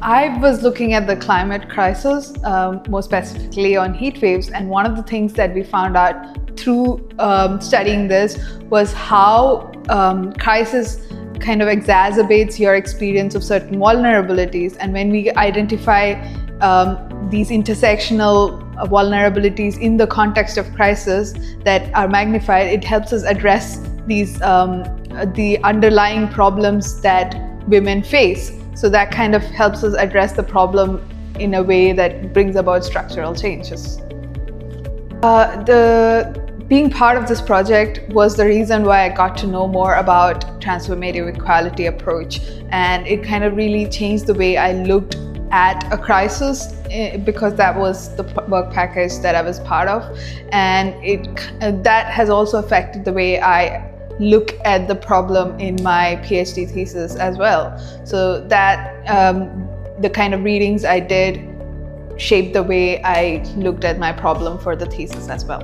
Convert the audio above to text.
I was looking at the climate crisis, more specifically on heat waves, and one of the things that we found out through studying this was how crisis kind of exacerbates your experience of certain vulnerabilities. And when we identify these intersectional vulnerabilities in the context of crisis that are magnified, it helps us address these the underlying problems that women face. So that kind of helps us address the problem in a way that brings about structural changes. Being part of this project was the reason why I got to know more about transformative equality approach, and it kind of really changed the way I looked at a crisis, because that was the work package that I was part of, and that has also affected the way I look at the problem in my PhD thesis as well. So that the kind of readings I did shaped the way I looked at my problem for the thesis as well.